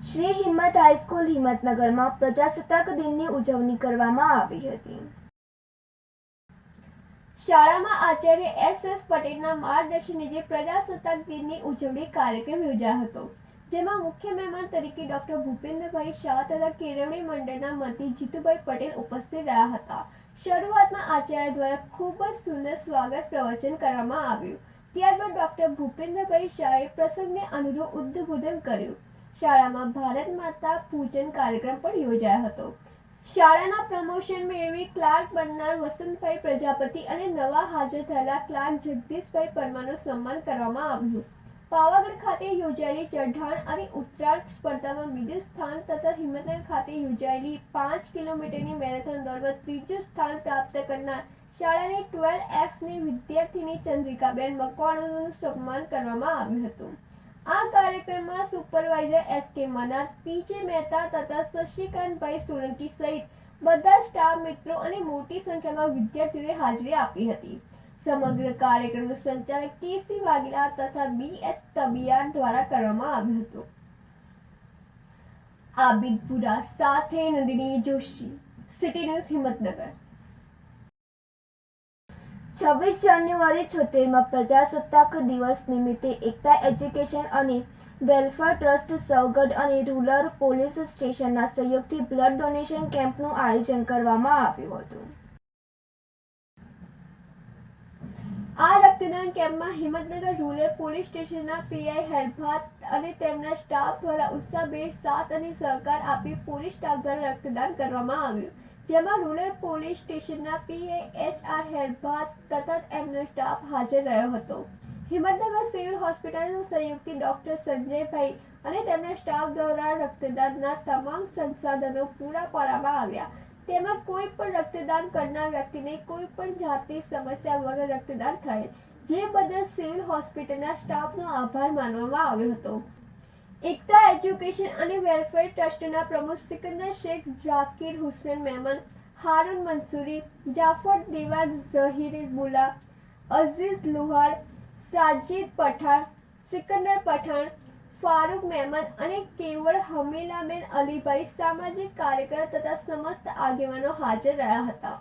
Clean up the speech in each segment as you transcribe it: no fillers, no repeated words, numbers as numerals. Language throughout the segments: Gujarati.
શ્રી હિંમત હાઈસ્કૂલ હિંમતનગરમાં પ્રજાસત્તાક દિનની ઉજવણી કરવામાં આવી હતી. શાળામાં આચાર્ય એસ.એસ. પટેલના માર્ગદર્શન નીચે પ્રજાસત્તાક દિનની ઉજવણી કાર્યક્રમ યોજાયો હતો, જેમાં મુખ્ય મહેમાન તરીકે ડોક્ટર ભૂપેન્દ્રભાઈ શાહ તથા કેળવણી મંડળના મંત્રી જીતુભાઈ પટેલ ઉપસ્થિત રહ્યા હતા. શરૂઆતમાં આચાર્ય દ્વારા ખૂબ જ સુંદર સ્વાગત પ્રવચન કરવામાં આવ્યું. ત્યારબાદ ડોક્ટર ભૂપેન્દ્રભાઈ શાહે પ્રસંગને અનુરૂપ ઉદ્બોધન કર્યું. શાળામાં ભારત માતા પૂજન કાર્યક્રમ પણ યોજાયો હતો. શાળાના પ્રમોશન મેળવી ક્લાર્ક બનનાર વસંતભાઈ પ્રજાપતિ અને નવા હાજર થયેલા ક્લાર્ક જગદીશભાઈ પરમારનું સન્માન કરવામાં આવ્યું. પાવાગઢ ખાતે યોજાયેલી ચઢાણ અને ઉતરાણ સ્પર્ધામાં બીજું સ્થાન તથા હિંમતનગર ખાતે યોજાયેલી 5 કિલોમીટરની મેરેથોન દોડમાં ત્રીજું સ્થાન પ્રાપ્ત કરનાર શાળાની 12Fની વિદ્યાર્થીની ચંદ્રિકાબેન મકવાણાનું સન્માન કરવામાં આવ્યું હતું. આ કાર્યક્રમમાં સુપરવાઇઝર એસ.કે. મનાર, પી.જે. મહેતા તથા શશિકાંતભાઈ સોલંકી સહિત બધા સ્ટાફ મિત્રો અને મોટી સંખ્યામાં વિદ્યાર્થીઓએ હાજરી આપી હતી. સમગ્ર કાર્યક્રમનું સંચાલન કે.સી. વાઘેલા તથા બી.એસ. તબિયાર દ્વારા કરવામાં આવ્યું હતું. આબિદપુરા સાથે નંદિની જોશી, સિટી ન્યૂઝ હિંમતનગર. 26 જાન્યુઆરી 76માં પ્રજાસત્તાક દિવસ નિમિત્તે એકતા એજ્યુકેશન અને વેલફેર ટ્રસ્ટ સૌગઢ અને રૂરલ પોલીસ સ્ટેશનના સહયોગથી બ્લડ ડોનેશન કેમ્પનું આયોજન કરવામાં આવ્યું હતું. આ રક્તદાન કેમ્પમાં હિંમતનગર રૂરલ પોલીસ સ્ટેશનના પીઆઈ હેરભાત અને તેમના સ્ટાફ દ્વારા ઉત્સાહભેર સાથ અને સહકાર આપી પોલીસ સ્ટાફ દ્વારા રક્તદાન કરવામાં આવ્યું, જેમાં રૂરલ પોલીસ સ્ટેશનના પીઆઈ એચ.આર. હેરભાત તથા એમનો સ્ટાફ હાજર રહ્યો હતો. હિંમતનગર સિવિલ હોસ્પિટલના સહયોગથી ડોક્ટર સંજયભાઈ અને તેમના સ્ટાફ દ્વારા રક્તદાનના તમામ સંસાધનો પૂરા પાડવામાં આવ્યા. તેમાં કોઈ પણ રક્તદાન કરનાર વ્યક્તિને કોઈ પણ જાતની સમસ્યા વગર રક્તદાન થયેલ, જે બદલ સિવિલ હોસ્પિટલના સ્ટાફનો આભાર માનવામાં આવ્યો હતો. એકતા એજ્યુકેશન અને વેલફેર ટ્રસ્ટના પ્રમુખ સિકંદર શેખ, ઝાકીર હુસેન મેમન, હારૂન મંસૂરી, જાફર દેવાર, ઝહીર બુલા, અઝીઝ લુહાર, સાજીદ પઠાણ, સિકંદર પઠાણ, ફારૂક મેમન અને કેવળ હમીલાબેન અલીભાઈ સામાજિક કાર્યકર તથા સમસ્ત આગેવાનો હાજર રહ્યા હતા.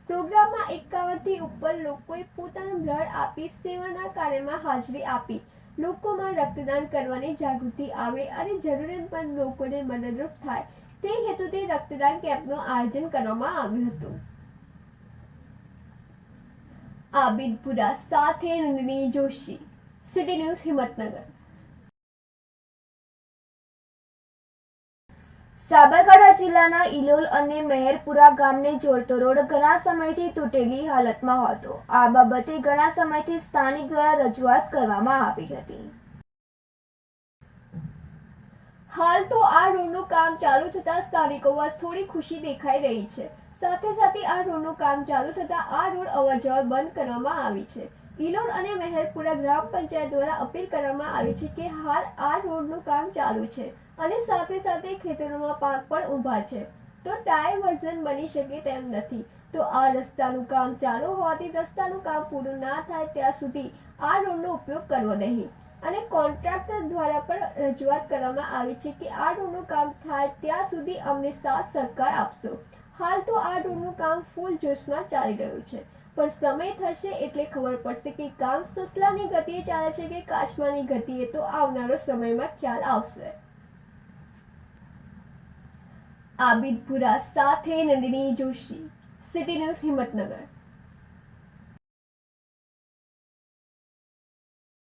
પ્રોગ્રામમાં 51 થી ઉપર લોકોએ પોતાનું બ્લડ આપી સેવાના કાર્યમાં હાજરી આપી લોકોમાં રક્તદાન કરવાની જાગૃતિ આવે અને જરૂરિયાતમંદ લોકોને મદદરૂપ થાય તે હેતુથી રક્તદાન કેમ્પનું આયોજન કરવામાં આવ્યું હતું. આબિદપુરા સાથે નંદિની જોશી, સિટી ન્યૂઝ હિંમતનગર. સાબરકાંઠા જિલ્લાના ઇલોલ અને મહેરપુરા ગામને જોડતો રોડ ઘણા સમયથી તૂટેલી હાલતમાં હતો. આ બાબતે ઘણા સમયથી સ્થાનિક દ્વારા રજૂઆત કરવામાં આવી હતી. હાલ તો આ રોડનું કામ ચાલુ થતા સ્થાનિકોમાં થોડી ખુશી દેખાઈ રહી છે. સાથે સાથે આ રોડનું કામ ચાલુ થતા આ રોડ અવરજવર બંધ કરવામાં આવી છે. ઇલોલ અને મહેરપુરા ગ્રામ પંચાયત દ્વારા અપીલ કરવામાં આવી છે કે હાલ આ રોડનું કામ ચાલુ છે અને સાથે સાથે ખેતરોમાં પાક પણ ઊભા છે, તો ડાયવર્ઝન બની શકે તેમ નથી. તો આ રસ્તાનું કામ ચાલુ હોવાથી રસ્તાનું કામ પૂરું ના થાય ત્યાં સુધી આ રોડનો ઉપયોગ કરવો નહીં અને કોન્ટ્રાક્ટર દ્વારા પણ રજૂઆત કરવામાં આવી છે કે આ રોડનું કામ થાય ત્યાં સુધી અમને સાથ સહકાર આપશો. હાલ તો આ રોડનું કામ ફૂલ જોશમાં ચાલી રહ્યું છે, પણ સમય થશે એટલે ખબર પડશે કે કામ સસલાની ગતિએ ચાલે છે કે કાચમાની ગતિએ, તો આવનારો સમયમાં ખ્યાલ આવશે. આબિદપુરા સાથે નંદિની જોશી, સિટી ન્યૂઝ હિંમતનગર.